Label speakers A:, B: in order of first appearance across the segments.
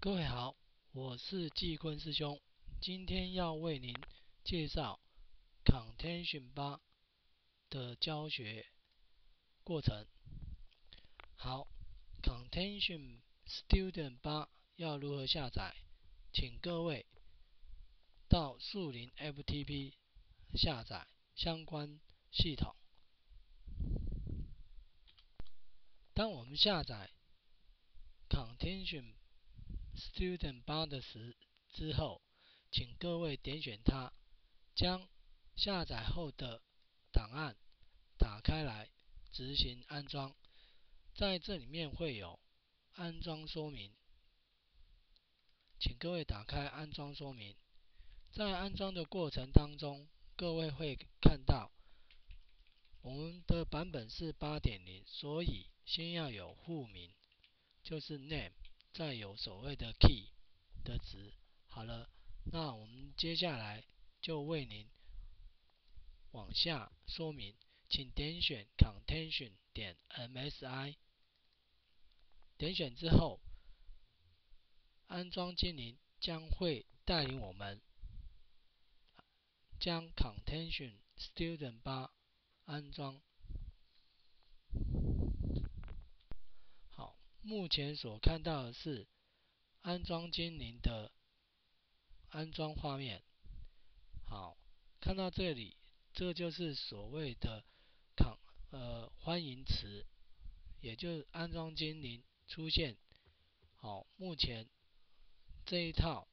A: 各位好，我是季坤师兄，今天要为您介绍 Camtasia 8的教学过程。好 ，Camtasia Studio 8要如何下载？请各位到树林 FTP 下载相关系统。当我们下载 Camtasia Studio 8之后，请各位点选它，将下载后的档案打开来执行安装。在这里面会有安装说明，请各位打开安装说明。在安装的过程当中，各位会看到我们的版本是 8.0， 所以先要有户名，就是 name， 再有所谓的 key 的值。好了，那我们接下来就为您往下说明，请点选 Camtasia.msi， 点选之后，安装精灵将会带领我们将 Camtasia Studio 8安装。好，目前所看到的是安装精灵的安装画面。好，看到这里，这就是所谓的欢迎词，也就是安装精灵出现。好，目前这一套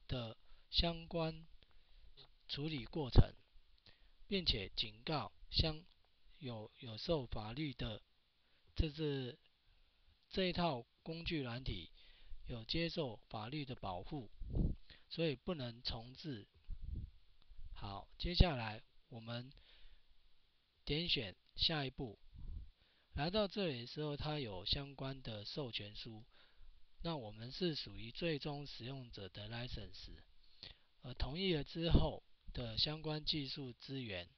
A: 的相关处理过程，并且警告有受法律的，这一套工具软体有接受法律的保护，所以不能重置。好，接下来我们点选下一步。来到这里的时候，它有相关的授权书，那我们是属于最终使用者的 license， 同意了之后的相关技术资源，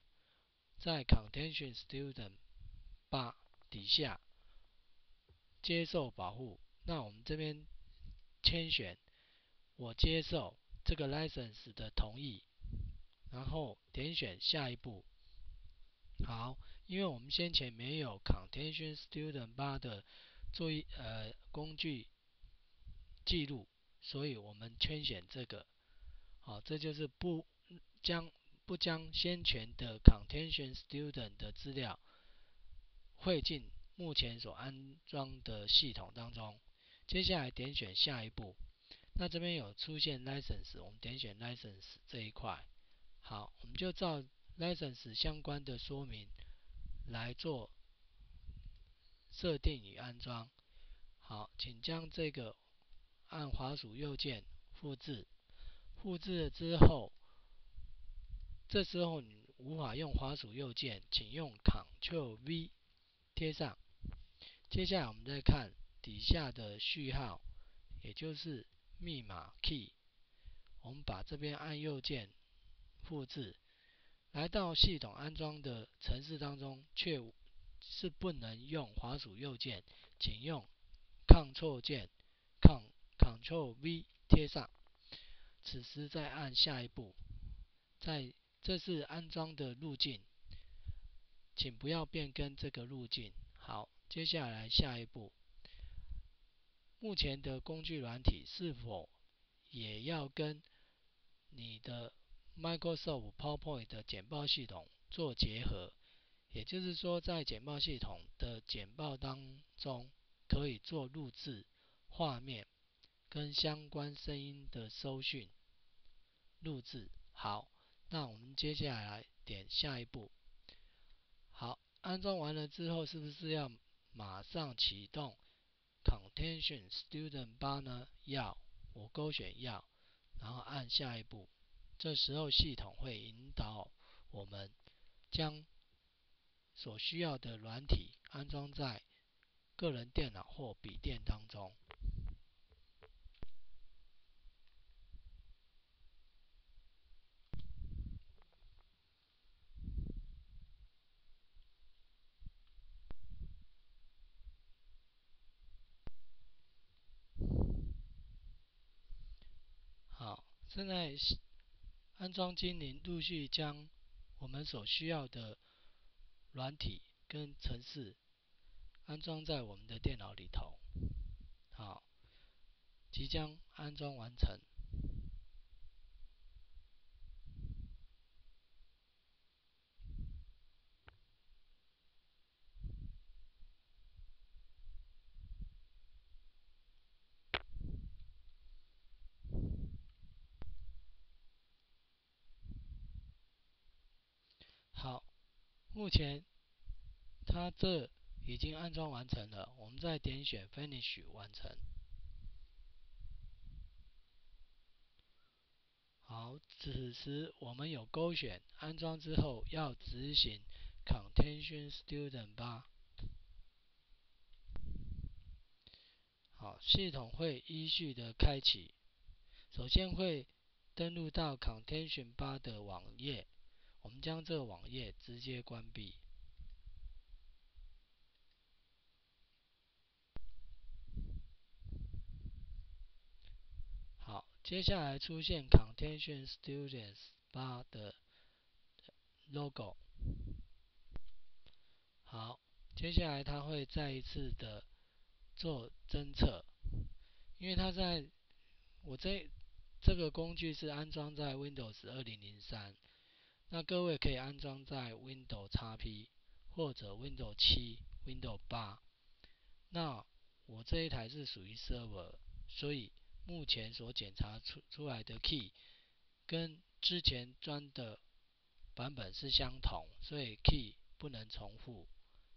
A: 在 Camtasia Studio 8底下接受保护。那我们这边签选我接受这个 license 的同意，然后点选下一步。好，因为我们先前没有 Camtasia Studio 8的工具记录，所以我们圈选这个。好，这就是不将先前的 Camtasia Studio 的资料汇进目前所安装的系统当中。接下来点选下一步。那这边有出现 license， 我们点选 license 这一块。好，我们就照 license 相关的说明来做设定与安装。好，请将这个按滑鼠右键复制，复制了之后，这时候你无法用滑鼠右键，请用 Ctrl V 贴上。接下来我们再看底下的序号，也就是密码 key， 我们把这边按右键复制。来到系统安装的程式当中，却是不能用滑鼠右键，请用 Ctrl 键 Ctrl V 贴上。此时再按下一步，这是安装的路径，请不要变更这个路径。好，接下来下一步，目前的工具软体是否也要跟你的 Microsoft PowerPoint 的简报系统做结合？也就是说，在简报系统的简报当中，可以做录制画面跟相关声音的收讯录制。好，那我们接下来点下一步。好，安装完了之后，是不是要马上启动 Camtasia Studio 8呢？要，我勾选要，然后按下一步。这时候系统会引导我们将所需要的软体安装在个人电脑或笔电当中。现在安装精灵陆续将我们所需要的软体跟程式安装在我们的电脑里头。好，即将安装完成。好，目前它这已经安装完成了，我们再点选 Finish 完成。好，此时我们有勾选安装之后要执行 Camtasia Studio 8。好，系统会依序的开启，首先会登录到 Camtasia 8的网页，我们将这个网页直接关闭。好，接下来出现 Camtasia Studio 8的 logo。好，接下来它会再一次的做侦测，因为它在我这个工具是安装在 Windows 2003，那各位可以安装在 Windows XP 或者 Windows 7、Windows 8。那我这一台是属于 Server， 所以目前所检查出来的 key 跟之前装的版本是相同，所以 key 不能重复。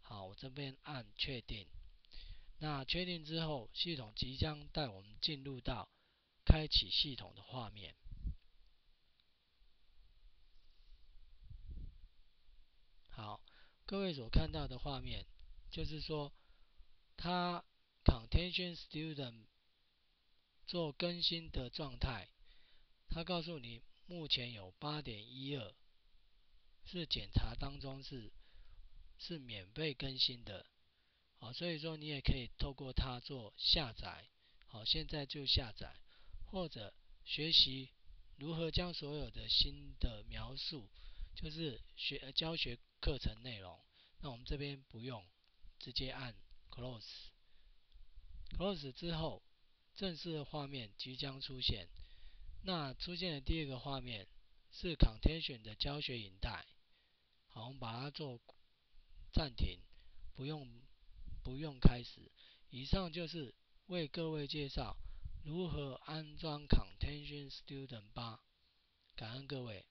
A: 好，我这边按确定。那确定之后，系统即将带我们进入到开启系统的画面。好，各位所看到的画面，就是说它 Camtasia Studio 做更新的状态，它告诉你目前有 8.12 是检查当中是免费更新的。好，所以说你也可以透过它做下载。好，现在就下载，或者学习如何将所有的新的描述，就是教学课程内容。那我们这边不用，直接按 Close。Close 之后，正式的画面即将出现。那出现的第二个画面是 Camtasia 的教学影带。好，我们把它做暂停，不用开始。以上就是为各位介绍如何安装 Camtasia Studio 8。感恩各位。